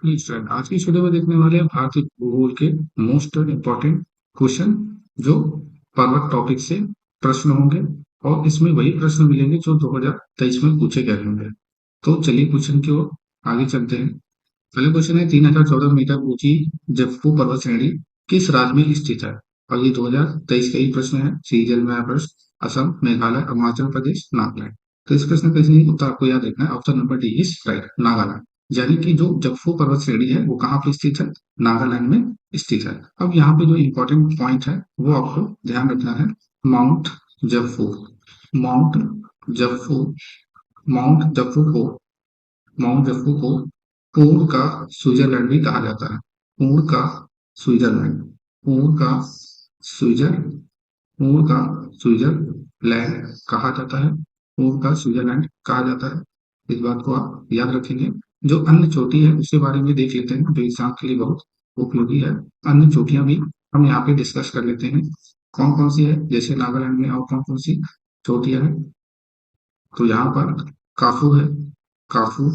जी student, आज की इस वीडियो में देखने वाले हैं भारतीय भूगोल के मोस्ट इम्पोर्टेंट क्वेश्चन जो पर्वत टॉपिक से प्रश्न होंगे और इसमें वही प्रश्न मिलेंगे जो 2023 में पूछे गए होंगे। तो चलिए क्वेश्चन की ओर आगे चलते हैं। पहला क्वेश्चन है 3014 मीटर ऊंची जफ्फू पर्वत श्रेणी किस राज्य में स्थित है? और ये 2023 का ही प्रश्न है। सीजल में आया प्रश्न असम, मेघालय, अरुणाचल प्रदेश, नागालैंड। तो इस प्रश्न का सही उत्तर आपको याद रखना है। Option number D is right, Nagaland. यानी कि जो जफ्फू पर्वत श्रेणी है वो कहाँ पे स्थित है? नागालैंड में स्थित है। अब यहाँ पे जो इम्पोर्टेंट पॉइंट है वो आपको ध्यान रखना है। माउंट जफ्फू, माउंट जफ्फू, माउंट जफ्फू को माउंट जफ्फू को पूर्व का स्विट्जरलैंड भी कहा जाता है। पूर्व का स्विट्जरलैंड, पूर्व का स्विट्जर पूर्व का स्विट्जरलैंड कहा जाता है। पूर्व का स्विट्जरलैंड कहा जाता है। इस बात को आप याद रखेंगे। जो अन्य चोटी है उसके बारे में देख लेते हैं जो एग्जाम के लिए बहुत उपयोगी है। अन्य चोटियां भी हम यहाँ पे डिस्कस कर लेते हैं। कौन कौन सी है, जैसे नागालैंड में और कौन कौन सी चोटियां हैं। तो यहाँ पर काफू है, काफू,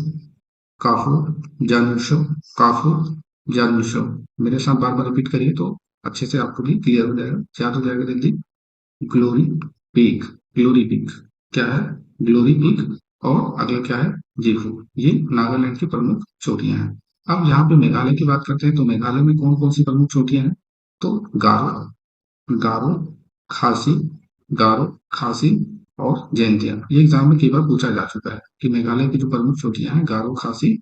काफू जानूशव, काफू जानूशव। मेरे साथ बार बार रिपीट करिए तो अच्छे से आपको भी क्लियर हो जाएगा, याद हो जाएगा जल्दी। ग्लोरी पीक, ग्लोरी पीक क्या है? Glory peak. और अगला क्या है? जीफू। ये नागालैंड की प्रमुख चोटियां हैं। अब यहाँ पे मेघालय की बात करते हैं तो मेघालय में कौन कौन सी प्रमुख चोटियां हैं? तो गारो, गारो, खासी, गारो, खासी और जयंतिया। ये एग्जाम में कई बार पूछा जा चुका है कि मेघालय की जो प्रमुख चोटियां हैं गारो, खासी,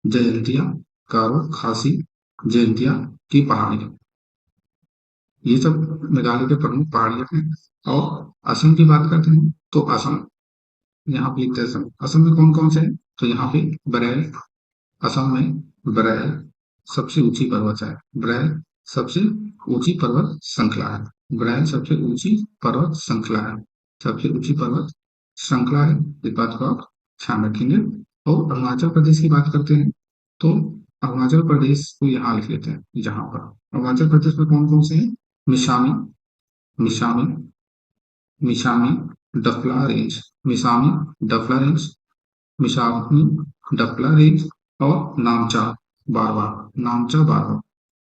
जयंतिया, गारो, खासी, जयंतिया की पहाड़ियां। ये सब मेघालय के प्रमुख पहाड़ियां हैं। और असम की बात करते हैं तो असम, यहाँ पे लिखते हैं असम। असम में कौन कौन से हैं? तो यहाँ पे बरैल, असम में बरैल सबसे ऊंची पर्वत है। बरैल सबसे ऊंची पर्वत श्रृंखला है। बरैल सबसे ऊंची पर्वत श्रृंखला है। सबसे ऊंची पर्वत श्रृंखला है। इस बात को आप ध्यान रखेंगे। और अरुणाचल प्रदेश की बात करते हैं तो अरुणाचल प्रदेश को यहाँ लिख लेते हैं। यहाँ पर अरुणाचल प्रदेश में कौन कौन से हैं? Mishmi, Mishmi, Mishmi Dafla range, Mishmi Dafla range, Mishmi Dafla range और नामचा बारवा, नामचा बारवा,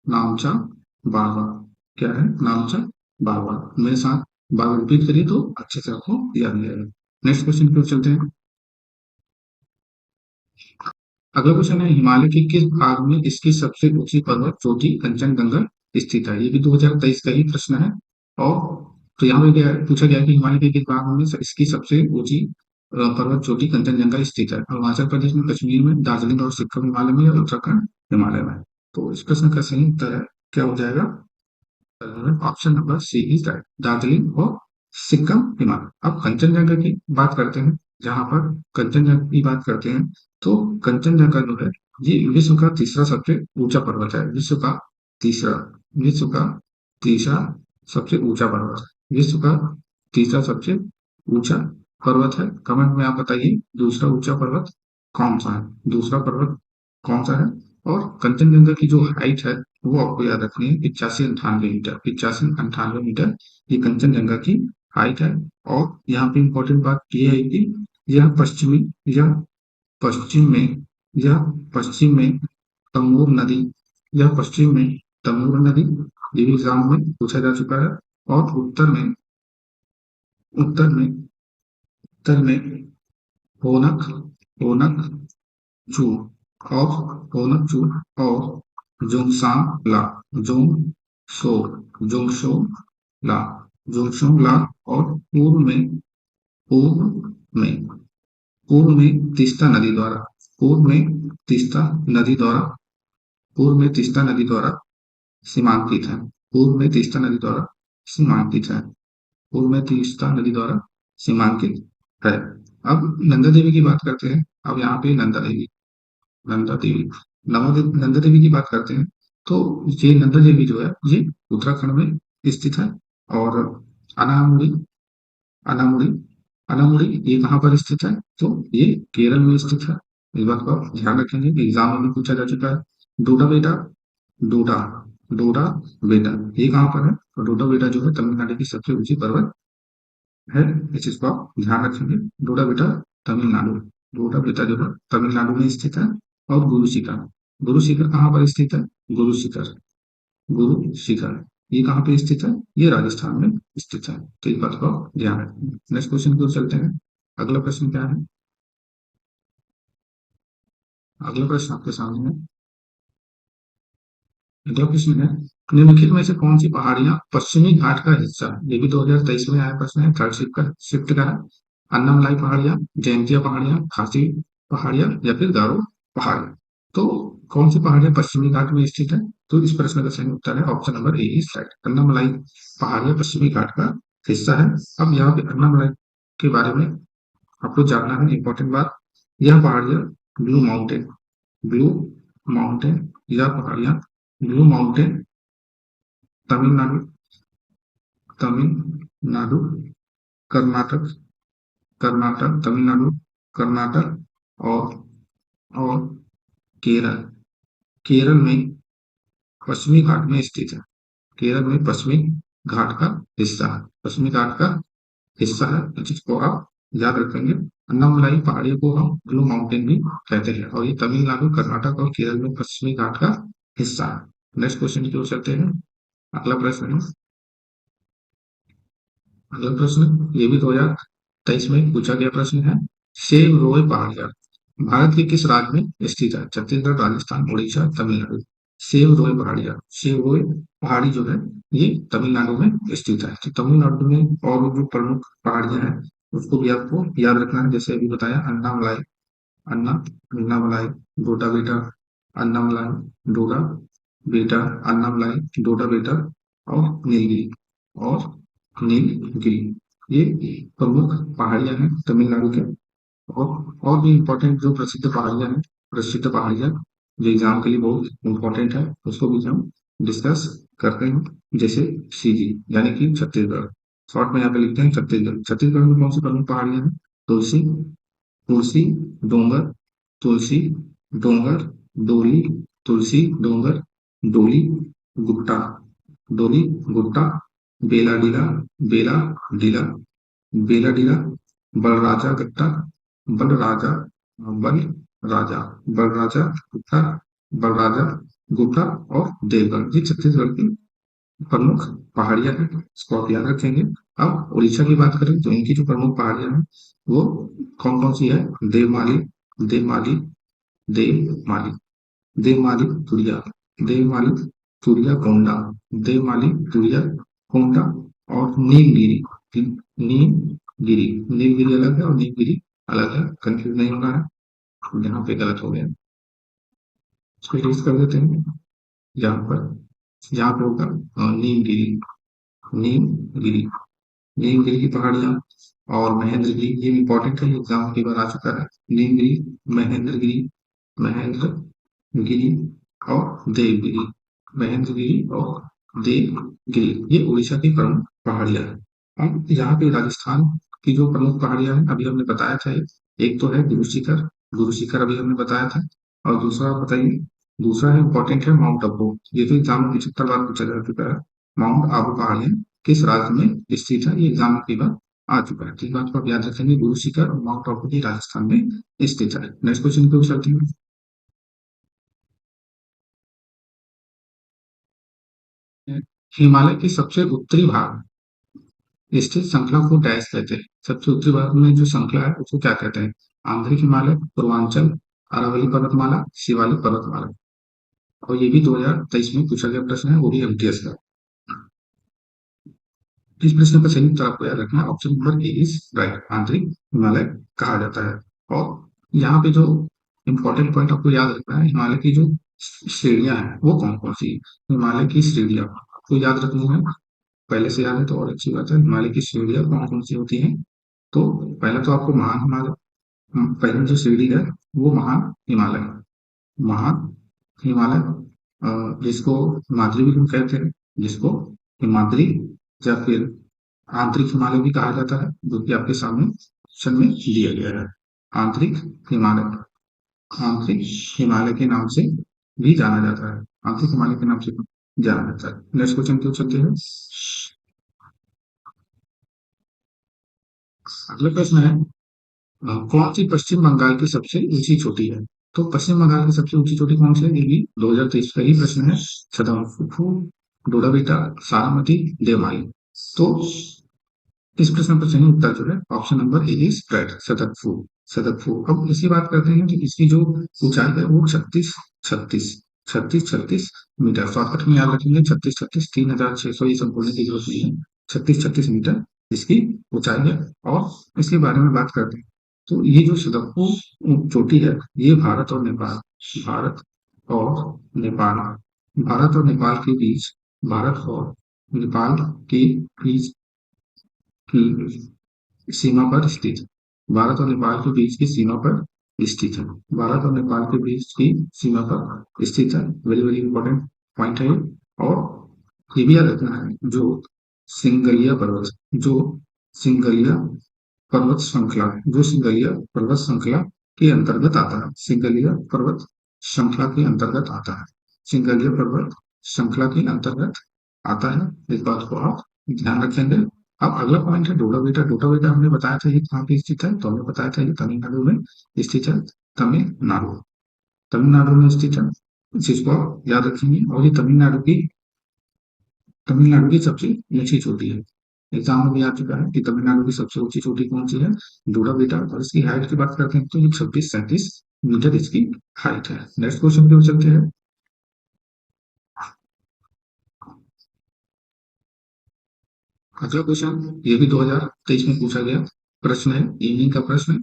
नामचा बारवा। क्या है? नामचा बारवा। मेरे साथ बार रिपीट करिए तो अच्छे से आपको याद आ जाएगा। नेक्स्ट क्वेश्चन की ओर चलते हैं। अगला क्वेश्चन है हिमालय के किस भाग में इसकी सबसे ऊंची पर्वत चोटी कंचनजंगा स्थित है? ये भी 2023 का ही प्रश्न है। और तो यहाँ पे पूछा गया कि हिमालय के किस भाग में इसकी सबसे ऊंची पर्वत चोटी कंचनजंगा स्थित है? अरुणाचल प्रदेश में, कश्मीर में, दार्जिलिंग और सिक्किम हिमालय में या उत्तराखंड हिमालय में? तो इस प्रश्न का सही उत्तर है क्या हो जाएगा? Option number C is right, Darjeeling और सिक्किम हिमालय। अब कंचनजंगा की बात करते हैं। जहां पर कंचनजंगा की बात करते हैं तो कंचनजंगा जो है ये विश्व का तीसरा सबसे ऊंचा पर्वत है। तीसरा विश्व का तीसरा सबसे ऊंचा पर्वत है। विश्व का तीसरा सबसे ऊंचा पर्वत है। कमेंट में आप बताइए दूसरा ऊंचा पर्वत कौन सा है? दूसरा पर्वत कौन सा है? और कंचनजंगा की जो हाइट है वो आपको याद रखनी है, 85-98 मीटर, 85-98 मीटर ये कंचनजंगा की हाइट है। और यहाँ पे इम्पोर्टेंट बात ये है कि यह पश्चिमी यह पश्चिम में यह पश्चिम में तमोर नदी यह पश्चिम में तमोर नदी, ये भी एग्जाम में पूछा जा चुका है। और उत्तर में उत्तर में होनक होनक चू और होनक चू और जोंगसांगला, जोंगसो जोंगसोला जोंगसोंगला। और पूर्व में पूर्व में तीस्ता नदी द्वारा पूर्व में तीस्ता नदी द्वारा पूर्व में तीस्ता नदी द्वारा सीमांकित है। पूर्व में तीस्ता नदी द्वारा सीमांकित है। पूर्व में तीस्ता नदी द्वारा सीमांकित है। अब नंदा देवी की बात करते हैं। अब यहाँ पे नंदा देवी नंदा देवी की बात करते हैं तो ये नंदा देवी जो है ये उत्तराखंड में स्थित है। और अनामुड़ी अनामुड़ी अनामुड़ी ये कहाँ पर स्थित है? तो ये केरल में स्थित है। इस बात को आप ध्यान रखेंगे कि एग्जाम में भी पूछा जा चुका है। डोडा बेटा, डोडा डोडा बेटा ये कहाँ पर है? तो डोडा बेटा जो है तमिलनाडु की सबसे ऊंची पर्वत है। इस चीज को आप ध्यान रखेंगे। डोडा बेटा तमिलनाडु डोडा बेटा जो है तमिलनाडु में स्थित है। और गुरु शिखर गुरु शिखर कहाँ पर स्थित है? गुरु शिखर, गुरु शिखर ये कहाँ पे स्थित है? ये राजस्थान में स्थित है। तो इस बात को ध्यान रखें। नेक्स्ट क्वेश्चन की ओर चलते हैं। अगला प्रश्न क्या है? अगला प्रश्न आपके सामने है। अगला प्रश्न है, निम्नलिखित में से कौन सी पहाड़ियां पश्चिमी घाट का हिस्सा है? ये भी 2023 में आया प्रश्न है, थर्ड शिफ्ट का है। अन्नामलाई पहाड़ियां, जयंतिया पहाड़ियां, खासी पहाड़ियां या फिर गारो पहाड़ियां। तो कौन सी पहाड़ियां पश्चिमी घाट में स्थित है? तो इस प्रश्न का सही उत्तर है option number A is right. Annamalai पहाड़ियां पश्चिमी घाट का हिस्सा है। अब यहाँ पे अन्नामलाई के बारे में आपको जानना है इंपॉर्टेंट बात। यह पहाड़ियां ब्लू माउंटेन, ब्लू माउंटेन या पहाड़ियां ब्लू माउंटेन तमिलनाडु, तमिलनाडु, कर्नाटक, कर्नाटक, तमिलनाडु, कर्नाटक और केरल, केरल में पश्चिमी घाट में स्थित है। केरल में पश्चिमी घाट का हिस्सा है, पश्चिमी घाट का हिस्सा है। इस चीज को आप याद रखेंगे। अन्नामलाई पहाड़ियों को हम ब्लू माउंटेन भी कहते हैं और ये तमिलनाडु, कर्नाटक और केरल में पश्चिमी घाट का हिस्सा है। नेक्स्ट क्वेश्चन की ओर चलते हैं। अगला प्रश्न है, अगला प्रश्न ये भी 2023 में पूछा गया प्रश्न है। सेव रोय पहाड़ियां भारत के किस राज्य में स्थित है? छत्तीसगढ़, राजस्थान, उड़ीसा, तमिलनाडु। सेव रोय पहाड़ियां, सेव रोय पहाड़ी जो है ये तमिलनाडु में स्थित है। तो तमिलनाडु में और भी जो प्रमुख पहाड़ियां हैं उसको भी आपको याद रखना है। जैसे अभी बताया, अन्नामलाई, अन्ना अन्नामलाई, डोडा बेटा, अन्नामलाई, डोडा बेटा, अन्नामलाई, डोडा बेटा और नीलगिरी, और नीलगिरी ये प्रमुख पहाड़ियां हैं तमिलनाडु के। और भी इम्पोर्टेंट जो प्रसिद्ध पहाड़ियां हैं, प्रसिद्ध पहाड़ियां जो एग्जाम के लिए बहुत इम्पोर्टेंट है, उसको भी हम डिस्कस करते हैं। जैसे सीजी यानी कि छत्तीसगढ़, शॉर्ट में यहाँ पे लिखते हैं छत्तीसगढ़। छत्तीसगढ़ में कौन सी प्रमुख पहाड़ियां हैं? तुलसी, तुलसी डोंगर, तुलसी डोंगर, डोली, तुलसी डोंगर, डोली गुट्टा, डोली गुट्टा, बेला डीला, बेला डीला, बेला डीला, बलराजा गट्टा, बलराजा, बल राजा, बलराजा गुट्टा, बलराजा गुट्टा और देवगढ़। ये छत्तीसगढ़ की प्रमुख पहाड़ियां हैं, इसको आप याद रखेंगे। अब उड़ीसा की बात करें तो इनकी जो प्रमुख पहाड़ियां हैं वो कौन कौन सी है? देवमाली, देवमाली, देवमाली, देवमाली तुरिया, देवमाली तुरिया कोंडा, देवमाली तुरिया कोंडा और नीमगिरी, नीमगिरी, नीलगिरी अलग है और नीमगिरी अलग है, कंफ्यूज नहीं होना है। यहाँ पे गलत हो गया, इसको यूज कर देते हैं। यहाँ पर यहाँ पे होगा नीमगिरी, नीमगिरी, नीमगिरी की पहाड़ियां और महेंद्रगिरी, ये इंपॉर्टेंट है, एग्जाम की बार आ चुका है। नीमगिरी, महेंद्रगिरी, महेंद्रगिरी और देवगिरी, महेंद्रगिरी और देवगिरी ये उड़ीसा की प्रमुख पहाड़ियां हैं। अब यहाँ पे राजस्थान की जो प्रमुख पहाड़ियां हैं अभी हमने बताया था, एक तो है गुरु शिखर, गुरु शिखर अभी हमने बताया था। और दूसरा आप बताइए, दूसरा है इंपॉर्टेंट है माउंट आबू। ये तो एग्जाम में 75 बार पूछा जा चुका है। माउंट आबू पहाड़ियां किस राज्य में स्थित है? ये एग्जाम की बार आ चुका है। ठीक बात को आप याद रखेंगे, गुरु शिखर और माउंट आबू की राजस्थान में स्थित है। नेक्स्ट क्वेश्चन पे चलते हैं। हिमालय के सबसे उत्तरी भाग स्थित श्रृंखला को डैश कहते हैं? सबसे उत्तरी भाग में जो श्रृंखला है उसको क्या कहते हैं? आंतरिक हिमालय, पूर्वांचल, अरावली पर्वतमाला, शिवालिक पर्वतमाला। और ये भी 2023 में पूछा गया प्रश्न है, वो भी एमटीएस का। इस प्रश्न का सही उत्तर आपको याद रखना है, option number A is right, आंतरिक हिमालय कहा जाता है। और यहाँ पे जो इंपॉर्टेंट पॉइंट आपको याद रखना है, हिमालय की जो श्रेणियां हैं वो कौन कौन सी? हिमालय की श्रेणियां आपको याद रखनी है, पहले से याद है तो और अच्छी बात है। हिमालय की श्रेणियां कौन कौन सी होती हैं? तो पहले तो आपको महान हिमालय, पहली जो श्रेणी है वो महान हिमालय, महान हिमालय जिसको हिमाद्री भी हम कहते हैं, जिसको हिमाद्री या फिर आंतरिक हिमालय भी कहा जाता है, जो कि आपके सामने ऑप्शन में दिया गया है। आंतरिक हिमालय, आंतरिक हिमालय के नाम से भी जाना जाता है, आंतरिक हिमालय के नाम से जाना जाता है। नेक्स्ट क्वेश्चन क्यों चलते हैं। अगला प्रश्न है, कौन सी पश्चिम बंगाल की सबसे ऊंची चोटी है? तो पश्चिम बंगाल की सबसे ऊंची चोटी कौन सी है? ये भी 2023 का ही प्रश्न है। सदाफू, डोडाबेटा, सारामती, देवमाली। तो इस प्रश्न का सही उत्तर जो है option number A is correct, Sandakphu. Sandakphu. अब इसकी बात करते हैं कि इसकी जो ऊंचाई है वो 36 शॉर्टकट में याद रखेंगे, 36 36 3,600, ये सब बोलने की जरूरत नहीं है। 36 36 मीटर इसकी ऊंचाई है। और इसके बारे में बात करते हैं तो ये जो सदकफू चोटी है, ये भारत और नेपाल भारत और नेपाल के बीच भारत और नेपाल के बीच की सीमा पर स्थित है। भारत और नेपाल के बीच की सीमा पर स्थित है। भारत और नेपाल के बीच की सीमा पर स्थित है। वेरी वेरी इंपॉर्टेंट पॉइंट है ये। और ये भी याद रखना है, जो सिंगलिया सिंगलिया पर्वत श्रृंखला के अंतर्गत आता है। सिंगलिया पर्वत श्रृंखला के अंतर्गत आता है। सिंगलिया पर्वत श्रृंखला के अंतर्गत आता है। इस बात को आप ध्यान रखेंगे। अब अगला पॉइंट है डोडा बेटा। डोडा बेटा हमने बताया था ये कहाँ पे स्थित है, तो हमने बताया था ये तमिलनाडु में स्थित है। तमिलनाडु तमिलनाडु में स्थित है। इस चीज को आप याद रखेंगे। और ये तमिलनाडु की सबसे ऊंची चोटी है। एग्जाम में भी आ चुका है कि तमिलनाडु की सबसे ऊंची चोटी कौन सी है? डोडा बेटा। और इसकी हाइट की बात करते हैं तो ये 26 37 मीटर इसकी हाइट है। नेक्स्ट क्वेश्चन पे चलते हैं। अगला क्वेश्चन ये भी 2023 में पूछा गया प्रश्न है, इवनिंग का प्रश्न है।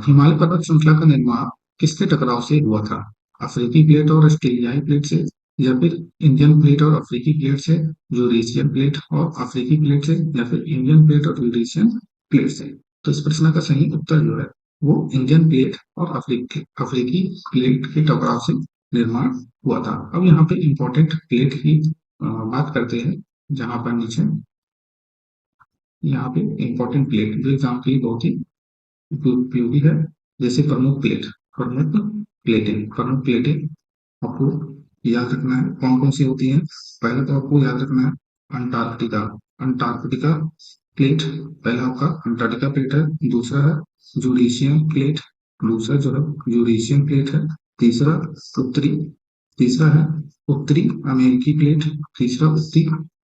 हिमालय पर्वत श्रृंखला का निर्माण किसके टकराव से हुआ था? अफ्रीकी प्लेट और ऑस्ट्रेलियाई प्लेट से, या फिर इंडियन प्लेट और अफ्रीकी प्लेट से, यूरेशियन प्लेट और अफ्रीकी प्लेट से, या फिर इंडियन प्लेट और यूरेशियन प्लेट से? तो इस प्रश्न का सही उत्तर जो है वो इंडियन प्लेट और अफ्रीकी प्लेट के टकराव से निर्माण हुआ था। अब यहाँ पे इंपॉर्टेंट प्लेट की बात करते हैं, जहां पर नीचे यहाँ पे इंपॉर्टेंट प्लेट जो एग्जाम के लिए बहुत ही उपयोगी है। जैसे प्रमुख प्लेटें आपको याद रखना है कौन कौन सी होती हैं। पहले तो आपको याद रखना है अंटार्कटिका। अंटार्कटिका प्लेट पहला आपका अंटार्कटिका प्लेट है। दूसरा है यूरेशियन प्लेट। दूसरा जो है यूरेशियन प्लेट है। तीसरा उत्तरी तीसरा है उत्तरी अमेरिकी प्लेट। तीसरा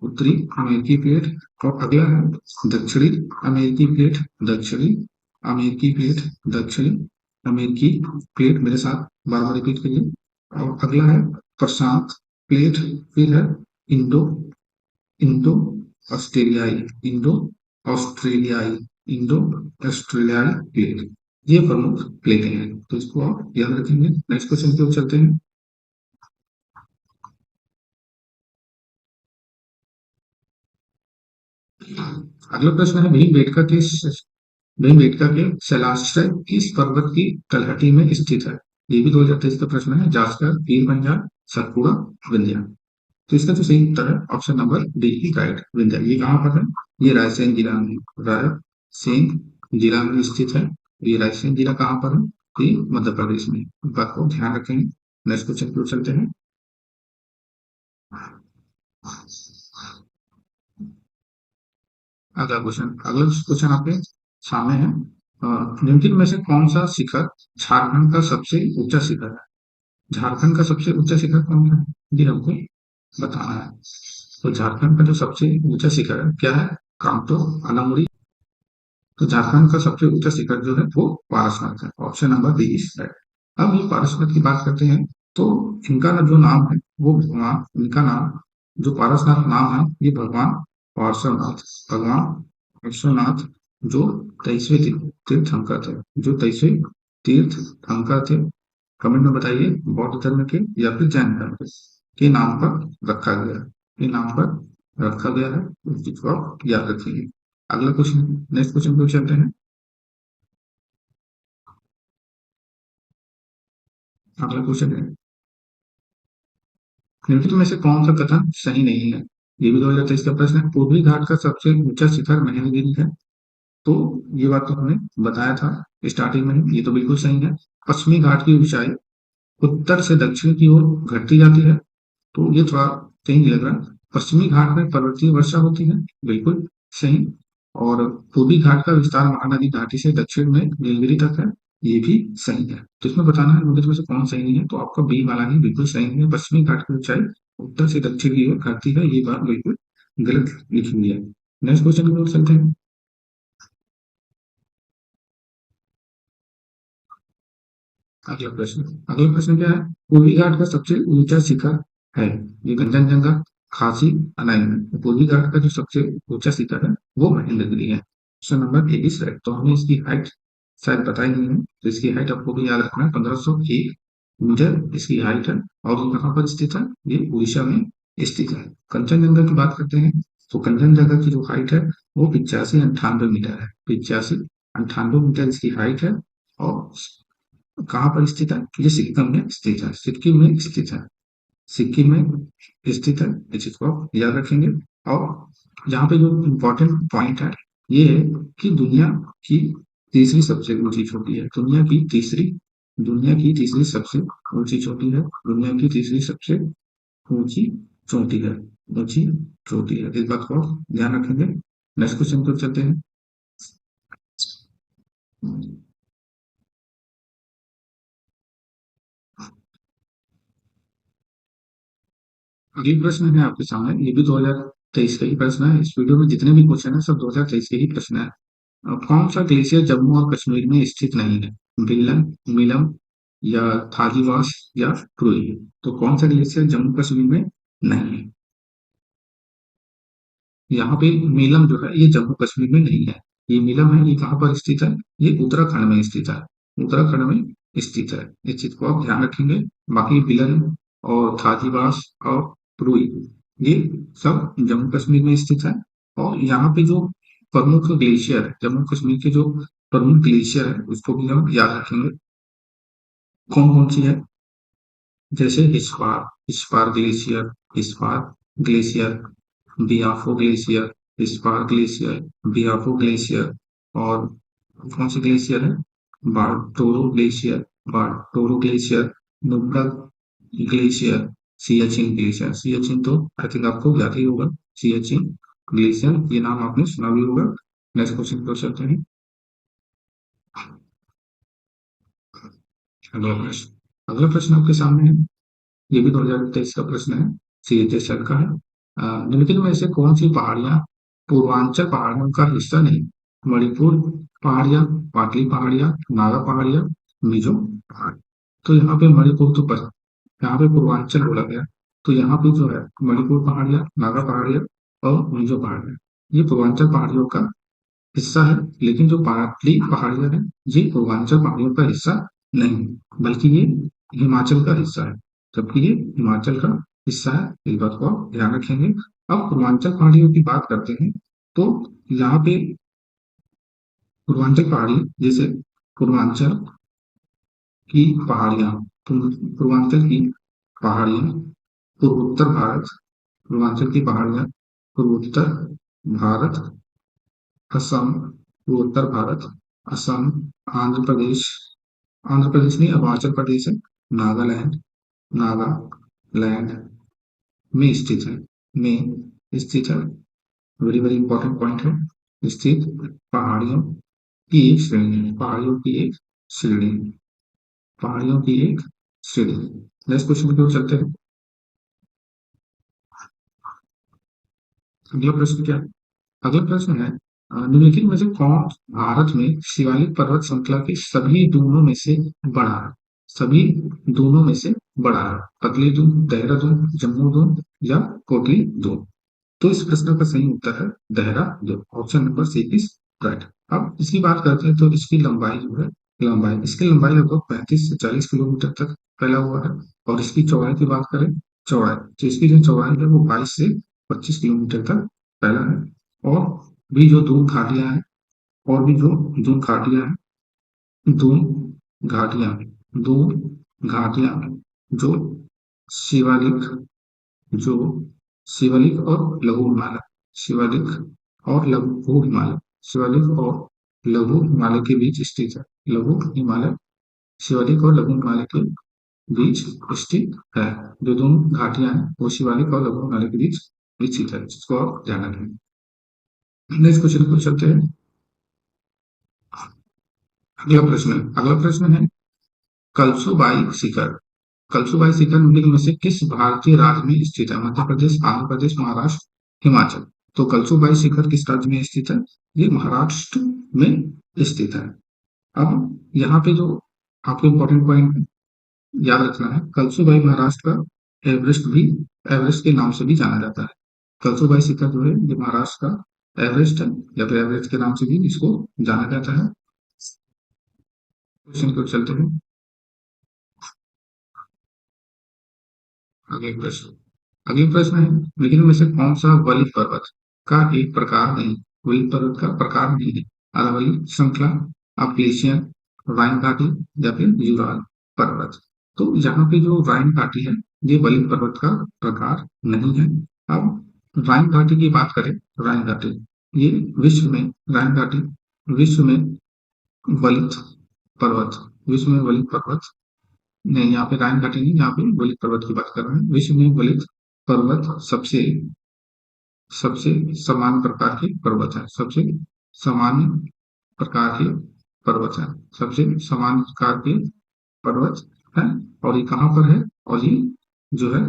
उत्तरी अमेरिकी प्लेट। और अगला है दक्षिणी अमेरिकी प्लेट। दक्षिणी अमेरिकी प्लेट। दक्षिणी अमेरिकी प्लेट, मेरे साथ बार बार रिपीट करिए। और अगला है प्रशांत प्लेट। फिर है इंडो इंडो इंडो ऑस्ट्रेलियाई इंडो ऑस्ट्रेलियाई प्लेट। ये प्रमुख प्लेटें हैं, तो इसको आप याद रखेंगे। नेक्स्ट क्वेश्चन की ओर चलते हैं। अगला प्रश्न है भीमबेटका के शैलाश्रय किस पर्वत की तलहटी में स्थित है? ये भी 2023 का प्रश्न है। जास्कर, पीर पंजाल, सतपुड़ा, विंध्या। तो इसका जो सही उत्तर है ऑप्शन नंबर डी की राइट, विंध्या। ये कहाँ पर है? ये रायसेन जिला में स्थित है। ये रायसेन जिला कहाँ पर है? ये मध्य प्रदेश में। इस बात को ध्यान रखेंगे। नेक्स्ट क्वेश्चन की ओर चलते हैं। अगला क्वेश्चन आपके सामने है। निम्नलिखित में से कौन सा शिखर झारखंड का सबसे ऊंचा शिखर है? झारखंड का सबसे ऊंचा शिखर कौन है? ये हमको बताना है। तो झारखंड का जो सबसे ऊंचा शिखर है क्या है? कांटो अनामुरी। तो झारखंड का सबसे ऊंचा शिखर जो है वो पारसनाथ है। Option number B is right. अब ये पारसनाथ की बात करते हैं तो इनका जो नाम है वो भगवान इनका नाम जो पारसनाथ नाम है ये भगवान पार्श्वनाथ जो 23वें तीर्थंकर थे। जो 23वें तीर्थंकर थे। कमेंट में बताइए बौद्ध धर्म के या फिर जैन धर्म के नाम पर रखा गया है। के नाम पर रखा गया है, इस चीज को आप याद रखिए। अगला क्वेश्चन नेक्स्ट क्वेश्चन पे चलते हैं। अगला क्वेश्चन है निम्नलिखित में से कौन सा कथन सही नहीं है? ये भी 2023 का प्रश्न है। पूर्वी घाट का सबसे ऊंचा शिखर महेंद्रगिरी है। तो ये बात तो हमने बताया था स्टार्टिंग में ही, ये तो बिल्कुल सही है। पश्चिमी घाट की ऊंचाई उत्तर से दक्षिण की ओर घटती जाती है। तो ये थोड़ा सही नहीं लग रहा। पश्चिमी घाट में पर्वतीय वर्षा होती है, बिल्कुल सही। और पूर्वी घाट का विस्तार महानदी घाटी से दक्षिण में नीलगिरी तक है। ये भी सही है। तो इसमें बताना है मुझे, इसमें से कौन सही नहीं है। तो आपका बी वाला ही बिल्कुल सही नहीं है। पश्चिमी घाट की ऊंचाई उत्तर से दक्षिण की ओर घटती है, ये बात बिल्कुल गलत लिखी हुई है। नेक्स्ट क्वेश्चन की ओर चलते हैं। अगला प्रश्न क्या है? पूर्वी घाट का सबसे ऊंचा शिखर है, ये कंचनजंगा, खासी, अनाई। पूर्वी घाट का जो सबसे ऊंचा शिखर है वो महेंद्रगिरी है। क्वेश्चन नंबर 21 है। तो हमें इसकी हाइट शायद पता ही नहीं है, तो इसकी हाइट आपको भी याद रखना है, 1501 मीटर इसकी हाइट है। और ये कहाँ पर स्थित है? ये उड़ीसा में स्थित है। कंचनजंगा की बात करते हैं, तो कंचनजंगा की जो हाइट है वो 85-98 मीटर है। 85-98 मीटर इसकी हाइट है। और कहाँ पर स्थित है? ये सिक्किम में स्थित है। सिक्किम में स्थित है। सिक्किम में स्थित है, इस चीज को आप याद रखेंगे। और यहाँ पे जो इम्पोर्टेंट पॉइंट है ये है कि दुनिया की तीसरी सबसे ऊंची चोटी है। दुनिया की तीसरी सबसे ऊंची चोटी है। दुनिया की तीसरी सबसे ऊंची चोटी है। ऊंची चोटी है, इस बात को आप ध्यान रखेंगे। नेक्स्ट क्वेश्चन पर चलते हैं। अगली प्रश्न है आपके सामने, ये भी 2023 का ही प्रश्न है। इस वीडियो में जितने भी क्वेश्चन है सब 2023 के ही प्रश्न है। कौन सा ग्लेशियर जम्मू और कश्मीर में स्थित नहीं है? बिलन, मिलम, या थाजीवास, या ट्रुई। तो कौन सा ग्लेशियर जम्मू कश्मीर में नहीं है? यहाँ पे मीलम जो है ये जम्मू कश्मीर में नहीं है। ये मीलम है, ये कहाँ पर स्थित है? ये उत्तराखंड में स्थित है। उत्तराखंड में स्थित है, इस चीज को आप ध्यान रखेंगे। बाकी बिलन और थाजीवास और प्रुई ये सब जम्मू कश्मीर में स्थित है। और यहाँ पे जो प्रमुख ग्लेशियर है, जम्मू कश्मीर के जो प्रमुख ग्लेशियर है उसको भी हम याद रखेंगे, कौन कौन सी है। जैसे Hispar, Hispar glacier, Hispar glacier, Biafo glacier, Hispar glacier, Biafo glacier. और कौन सी ग्लेशियर है? Baltoro glacier, Baltoro glacier, Nubra glacier, Siachen glacier. Siachen तो आई थिंक आपको याद ही होगा। सियाचिन ग्लेशियर, ये नाम आपने सुना भी होगा। नेक्स्ट क्वेश्चन कर सकते हैं। अगला प्रश्न आपके सामने है। ये भी 2023 का प्रश्न है, सीएचएस सर का है। निम्नलिखित में से कौन सी पहाड़ियां पूर्वांचल पहाड़ियों का हिस्सा नहीं? मणिपुर पहाड़ियां, पाटली पहाड़ियां, नागा पहाड़ियां, मिजो पहाड़। तो यहाँ पे मणिपुर तो यहाँ पे पूर्वांचल बोला गया, तो यहाँ पे जो है मणिपुर पहाड़ियां, नागा पहाड़ियां और मिजो पहाड़ियां, ये पूर्वांचल पहाड़ियों का हिस्सा है। लेकिन जो पाटली पहाड़ियां है ये पूर्वांचल पहाड़ियों का हिस्सा नहीं, बल्कि ये हिमाचल का हिस्सा है। जबकि ये हिमाचल का हिस्सा है, इस बात को आप ध्यान रखेंगे। अब पूर्वांचल पहाड़ियों की बात करते हैं, तो यहाँ पे पूर्वांचल पहाड़ी, जैसे पूर्वांचल की पहाड़ियां, पूर्वांचल की पहाड़ियां पूर्वोत्तर भारत, पूर्वांचल की पहाड़ियां पूर्वोत्तर भारत, असम पूर्वोत्तर भारत, असम, आंध्र प्रदेश, आंध्र प्रदेश नहीं अरुणाचल प्रदेश है, नागालैंड, नागालैंड में स्थित है, में स्थित है। वेरी वेरी इंपॉर्टेंट पॉइंट है, स्थित पहाड़ियों की एक श्रेणी है, पहाड़ियों की एक श्रेणी, पहाड़ियों की एक श्रेणी। नेक्स्ट क्वेश्चन की ओर चलते हैं। अगला प्रश्न क्या है? अगला प्रश्न है, निम्नलिखित में से कौन भारत में शिवालिक पर्वत श्रृंखला के सभी दूनों में से बड़ा है? सभी दूनों में से बड़ा है। पतली दून, देहरादून, जम्मू दून, या कोटली दून। तो इस प्रश्न का सही उत्तर है Dehradun, option number C is right. अब इसकी बात करते हैं, तो इसकी लंबाई जो है, इसकी लंबाई लगभग 35 से 40 किलोमीटर तक फैला हुआ है। और इसकी चौड़ाई की बात करें, चौड़ाई, तो इसकी जो चौड़ाई है वो 22 से 25 किलोमीटर तक फैला है। और भी जो दून घाटियां हैं, और भी जो दून घाटियां हैं, दून घाटियां, दून घाटियां जो शिवालिक, जो शिवालिक और लघु हिमालय, शिवालिक और लघु हिमालय, शिवालिक और लघु हिमालय के बीच स्थित है। लघु हिमालय, शिवालिक और लघु हिमालय के बीच स्थित है। जो दोनों घाटियां हैं वो शिवालिक और लघु हिमालय के बीच स्थित है, जिसको आप ध्यान रखें। नेक्स्ट क्वेश्चन को चलते हैं। अगला प्रश्न है कलसुबाई शिखर। कलसुबाई शिखर निम्नलिखित में से किस भारतीय राज्य में स्थित है? मध्य प्रदेश, आंध्र प्रदेश, महाराष्ट्र, हिमाचल। तो कलसुबाई शिखर किस राज्य में स्थित है? ये महाराष्ट्र में स्थित है। अब यहाँ पे जो आपको इम्पोर्टेंट पॉइंट याद रखना है, कलसुबाई महाराष्ट्र का एवरेस्ट भी, एवरेस्ट के नाम से भी जाना जाता है। कलसुबाई शिखर जो है ये महाराष्ट्र का एवरेस्ट है, या फिर एवरेस्ट के नाम से भी इसको जाना जाता है। क्वेश्चन को चलते हैं। अगले प्रश्न अगले प्रश्न है निम्न में से कौन सा वलित पर्वत का एक प्रकार नहीं, वलित पर्वत का प्रकार नहीं है? अरावली श्रृंखला, अपलेशियन, राइन घाटी, या फिर यूराल पर्वत। तो यहाँ पे जो राइन घाटी है ये वलित पर्वत का प्रकार नहीं है। अब राइन घाटी की बात करें, राइन घाटी ये विश्व में, राइन घाटी विश्व में वलित पर्वत, विश्व में वलित पर्वत नहीं, यहाँ पे राइन घाटी नहीं, यहाँ पे वलित पर्वत की बात कर रहे हैं। विश्व में वलित पर्वत सबसे सबसे समान प्रकार के पर्वत है, सबसे सामान्य प्रकार के पर्वत है, सबसे समान प्रकार के पर्वत है। और ये कहाँ पर है? और ये जो है,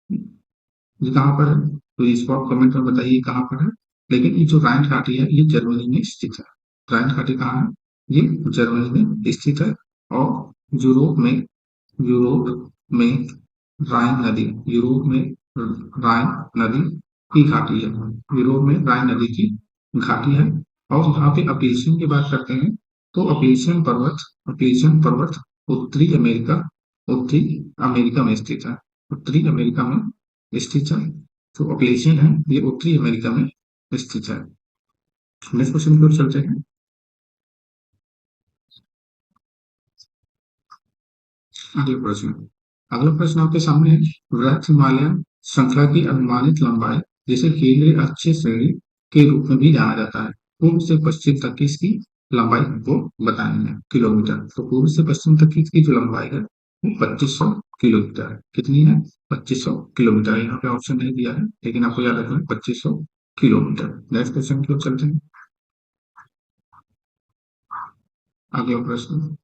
ये कहाँ पर है? तो इसको आप कमेंट में बताइए कहाँ पर है। लेकिन ये जो राइन घाटी है ये जर्मनी में स्थित है। राइन घाटी कहाँ है? ये जर्मनी में स्थित है। और यूरोप में, यूरोप में राइन नदी, यूरोप में राइन नदी की घाटी है। यूरोप में राइन नदी की घाटी है। और यहाँ पे अपलेशियन की बात करते हैं तो अपलेशियन पर्वत उत्तरी अमेरिका, उत्तरी अमेरिका में स्थित है, उत्तरी अमेरिका में स्थित है। जो अपलेशियन है ये उत्तरी अमेरिका में स्थित है। नेक्स्ट क्वेश्चन की ओर चलते हैं। अगला प्रश्न आपके सामने है, वृहत हिमालयन श्रृंखला की अनुमानित लंबाई जिसे केंद्रीय अक्षीय श्रेणी के रूप में भी जाना जाता है, पूर्व से पश्चिम तक की इसकी लंबाई हमको बतानी है किलोमीटर। तो पूर्व से पश्चिम तक की इसकी जो लंबाई है वो 2500 किलोमीटर है। कितनी है? 2500 किलोमीटर। यहाँ पे ऑप्शन नहीं दिया है लेकिन आपको याद रखना है 2500 किलोमीटर। नेक्स्ट क्वेश्चन की ओर चलते हैं। अगला प्रश्न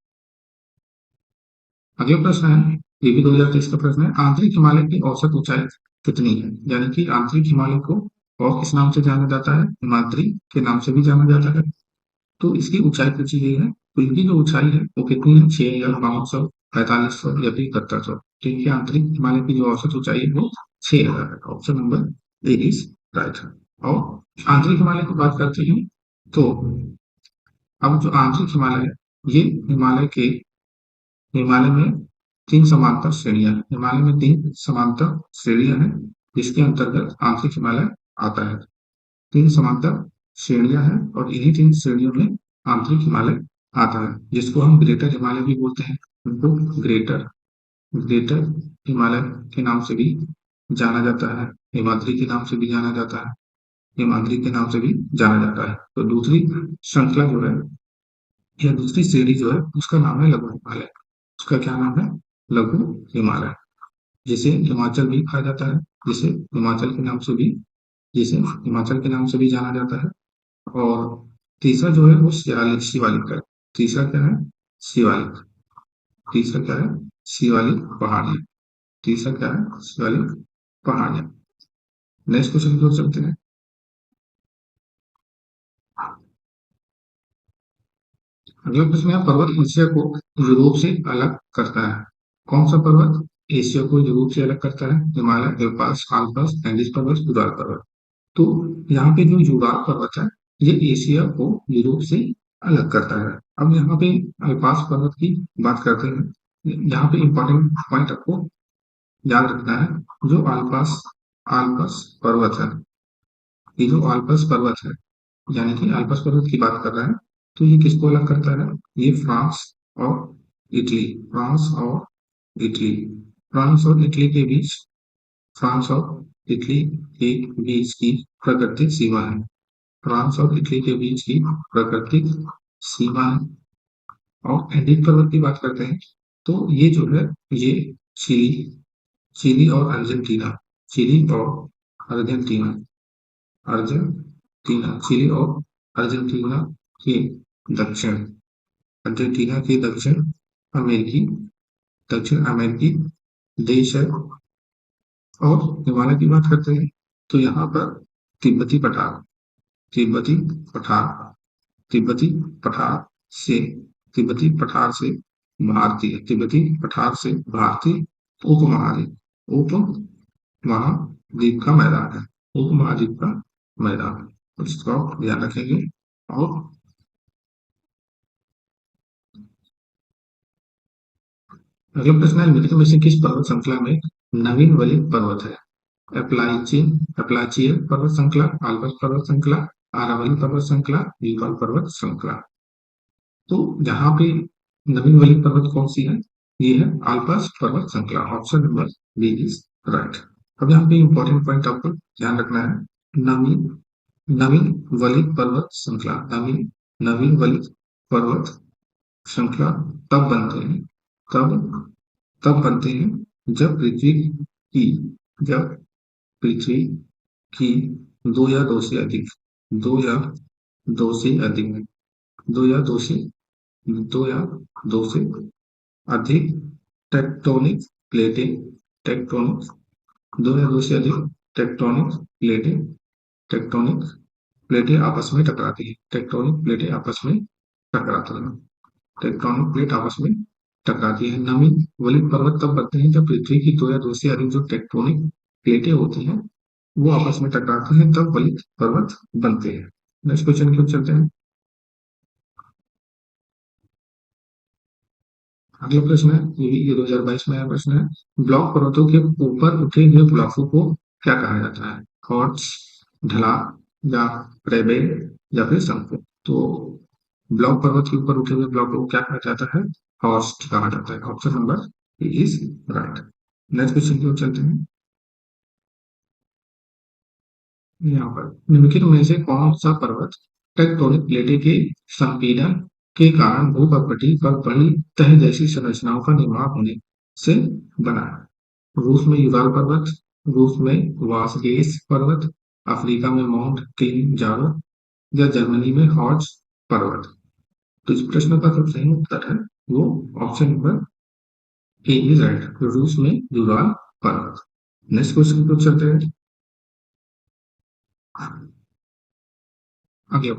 अगला प्रश्न है, ये भी 2023 का प्रश्न है, आंतरिक हिमालय की औसत ऊंचाई कितनी है? यानी कि आंतरिक हिमालय को और किस नाम से जाना जाता है? हिमाद्री के नाम से भी जाना जाता है। तो इसकी ऊंचाई पूछी गई है, तो इनकी जो ऊंचाई है वो कितनी है? 6500, 4500, या फिर 7100। तो इनकी आंतरिक हिमालय की जो औसत ऊंचाई है वो 6000 है। Option number A is right है। और आंतरिक हिमालय की बात करते हैं तो अब जो आंतरिक हिमालय है ये हिमालय में तीन समांतर श्रेणियां हैं। हिमालय में तीन समांतर श्रेणियां हैं जिसके अंतर्गत आंतरिक हिमालय आता है। तीन समांतर श्रेणियां हैं और इन्हीं तीन श्रेणियों में आंतरिक हिमालय आता है, जिसको हम ग्रेटर हिमालय भी बोलते हैं। उनको ग्रेटर ग्रेटर हिमालय के नाम से भी जाना जाता है, हिमाद्री के नाम से भी जाना जाता है, हिमाद्री के नाम से भी जाना जाता है। तो दूसरी श्रृंखला जो है या दूसरी श्रेणी जो है उसका नाम है लघु हिमालय। उसका क्या नाम है? लघु हिमालय। जिसे हिमाचल भी कहा जाता है, जिसे हिमाचल के नाम से भी जिसे हिमाचल के नाम से भी जाना जाता है। और तीसरा जो है वो शिवालिक है। तीसरा क्या है? शिवालिक। तीसरा क्या है? शिवालिक पहाड़ियाँ। तीसरा क्या है? शिवालिक पहाड़ियाँ। नेक्स्ट क्वेश्चन की ओर चलते हैं। अगला प्रश्न है, पर्वत एशिया को यूरोप से अलग करता है। कौन सा पर्वत एशिया को यूरोप से अलग करता है? हिमालय, एल्पास, आल्पस, एंडीज पर्वत, उदार पर्वत। तो यहाँ पे जो यूराल पर्वत है ये एशिया को यूरोप से अलग करता है। अब यहाँ पे अल्पास पर्वत की बात करते हैं। यहाँ पे इंपॉर्टेंट पॉइंट आपको याद रखना है। जो आल्पास आल्पस पर्वत है, ये जो आल्पस पर्वत है यानी कि आल्पस पर्वत की बात कर रहे हैं, तो ये किसको अलग करता है? ये और इटली इटली फ्रांस और इटली के बीच, फ्रांस और इटली के बीच की प्राकृतिक सीमा है। फ्रांस और इटली के बीच की प्राकृतिक सीमा है। और एंडीज पर्वत की बात करते हैं तो ये जो है ये चिली चिली और अर्जेंटीना चिली और अर्जेंटीना अर्जेंटीना चिली और अर्जेंटीना के दक्षिण अर्जेंटीना की अमेरिकी दक्षिण अमेरिकी देश है। और हिमालय की बात करते हैं तो यहाँ पर तिब्बती पठार तिब्बती पठार तिब्बती पठार से भारतीय उप महाद्वीप का मैदान है। उपमहाद्वीप का मैदान है, तो इसको आप ध्यान रखेंगे। और अगला प्रश्न है, निम्नलिखित में से किस पर्वत श्रृंखला में नवीन वलित पर्वत है? अप्लाचियन पर्वत श्रृंखला, आल्प्स पर्वत श्रृंखला, आरावली पर्वत श्रृंखला, यूपन पर्वत श्रृंखला। तो यहाँ पे नवीन वलित पर्वत कौन सी है? ये है आल्प्स पर्वत श्रृंखला। Option number B is right. अब यहाँ पे इंपॉर्टेंट पॉइंट आपको ध्यान रखना है। नवीन नवीन वलित पर्वत श्रृंखला नवीन नवीन वलित पर्वत श्रृंखला तब बनते हैं तब तब बनते हैं की जब पृथ्वी की दो या दो से अधिक दो या दो से अधिक दो या दो से दो या दो से अधिक टेक्टोनिक प्लेटें टेक्टोनिक दो या दो से अधिक टेक्टोनिक प्लेटें टेक्टोनिक प्लेटें आपस में टकराती है टेक्टोनिक प्लेटें आपस में टकराती है टेक्टोनिक प्लेट आपस में टकराती है। नवीन वलित पर्वत तब बनते हैं जब पृथ्वी की दो या दो से अधिक जो टेक्टोनिक प्लेटें होती हैं वो आपस में टकराती हैं, तब वलित पर्वत बनते हैं। नेक्स्ट क्वेश्चन की ओर चलते हैं। अगला प्रश्न है, ये 2022 में आया प्रश्न है। ब्लॉक पर्वतों के ऊपर उठे हुए ब्लॉकों को क्या कहा जाता है? हॉर्स, ढलान या रेबेल या फिर शंकु। तो ब्लॉक पर्वत के ऊपर उठे हुए ब्लॉक को क्या कहा जाता है? हॉर्स कहा जाता है। Option number is right. Next question की ओर चलते हैं। यहाँ पर निम्नलिखित में से कौन सा पर्वत टेक्टोनिक प्लेटें के संपीड़न के कारण भूप्रकृति पर बड़ी तह जैसी संरचनाओं का निर्माण होने से बना है? रूस में यूराल पर्वत, रूस में वासगेस पर्वत, अफ्रीका में माउंट किलिंजारो या जर्मनी में हॉर्स पर्वत। तो इस प्रश्न का जो सही उत्तर है वो option number A is right, रूस में यूराल पर्वत। नेक्स्ट क्वेश्चन को चलते हैं। अगला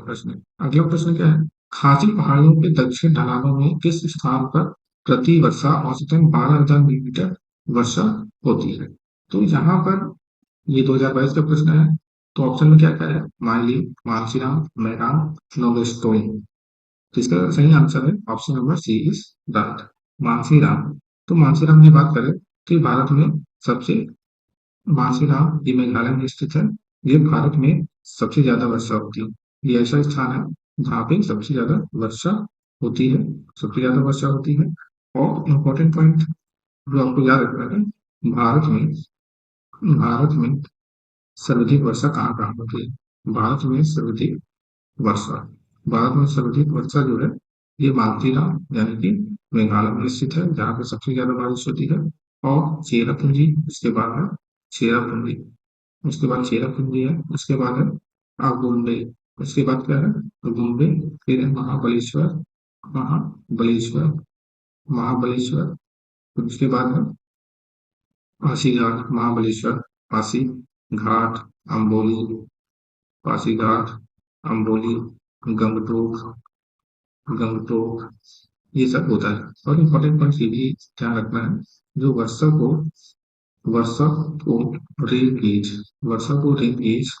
प्रश्न क्या है? खासी पहाड़ियों के दक्षिण ढलानों में किस स्थान पर प्रति वर्षा औसतन 12,000 मिलीमीटर वर्षा होती है? तो यहाँ पर ये 2022 का प्रश्न है। तो ऑप्शन में क्या क्या है? माइली, मानसीराम, मैदान, नोवेस्टोइन। तो इसका सही आंसर है option number C is right, Mawsynram. तो मानसीराम की बात करें तो भारत में सबसे मानसीराम ये मेघालय में स्थित है। ये भारत में सबसे ज्यादा वर्षा होती है। ये ऐसा स्थान है जहाँ पे सबसे ज्यादा वर्षा होती है सबसे ज्यादा वर्षा होती है। और इम्पोर्टेंट पॉइंट जो आपको याद रखना है, भारत में भारत में सर्वाधिक वर्षा कहाँ कहाँ होती है? वर्षा भारत में सर्वाधिक वर्षा जो है ये मालतीराम यानी कि मेघालय में स्थित है जहाँ पे सबसे ज्यादा बारिश होती है। और चेरापूंजी उसके बाद है चेरापूंजी उसके बाद चेरापूंजी है, उसके बाद है आगुम्बे, उसके बाद क्या है? गुम्बे, फिर है महाबलेश्वर महाबलेश्वर महाबलेश्वर फिर उसके बाद है पासीघाट महाबलेश्वर पासी घाट अम्बोली पासीघाट अम्बोली गंगटोक गंगटोक ये सब होता है। और इम्पोर्टेंट पॉइंट ये भी ध्यान रखना है, जो वर्षा को रेन गेज वर्षा को रेन गेज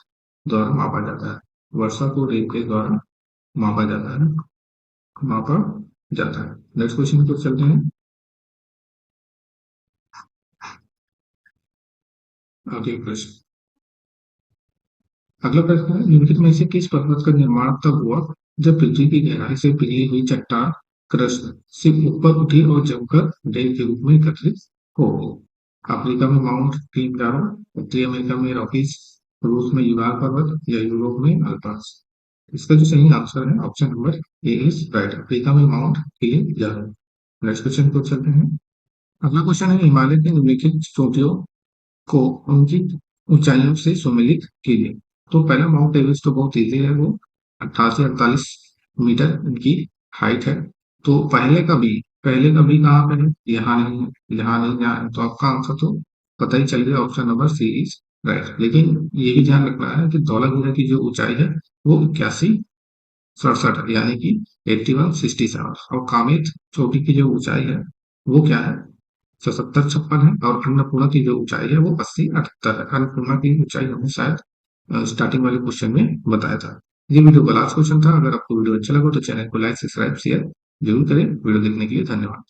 द्वारा मापा जाता है वर्षा को रेन गेज द्वारा मापा जाता है मापा जाता है। नेक्स्ट क्वेश्चन की ओर चलते हैं। अगले प्रश्न अगला प्रश्न है, निम्नलिखित में से किस पर्वत का निर्माण तब हुआ जब पृथ्वी की गहराई से पिघली हुई चट्टान क्रस्ट से ऊपर उठी और जमकर ढेर के रूप में एकत्रित हो गई? अफ्रीका में माउंट किलिmanjaro, उत्तरी अमेरिका में रॉकीज, रूस में यूराल पर्वत या यूरोप में अल्पास। इसका जो सही आंसर है option number A is right, Africa में माउंट किलिmanjaro। नेक्स्ट क्वेश्चन को चलते हैं। अगला क्वेश्चन है, हिमालय की निम्नलिखित चोटियों को उनकी ऊंचाइयों से सुमेलित कीजिए। तो पहला माउंट एवरेस्ट तो बहुत इजी है, वो 88-48 मीटर उनकी हाइट है। तो पहले का बी कहाँ पे है, यहाँ नहीं है, यहाँ नहीं, यहाँ है। तो आपका आंसर तो पता ही चल गया, option number C is right. लेकिन ये भी ध्यान रखना है कि धौलागिरी की जो ऊंचाई है वो 8167 है, यानी कि 8167। और कामेत चोटी की जो ऊंचाई है वो क्या है, 7756 है। और अन्नपूर्णा की जो ऊंचाई है वो 8078 है। अन्नपूर्णा की ऊंचाई हमने शायद स्टार्टिंग वाले क्वेश्चन में बताया था। ये वीडियो का लास्ट क्वेश्चन था। अगर आपको वीडियो अच्छा लगा तो चैनल को लाइक सब्सक्राइब शेयर जरूर करें। वीडियो देखने के लिए धन्यवाद।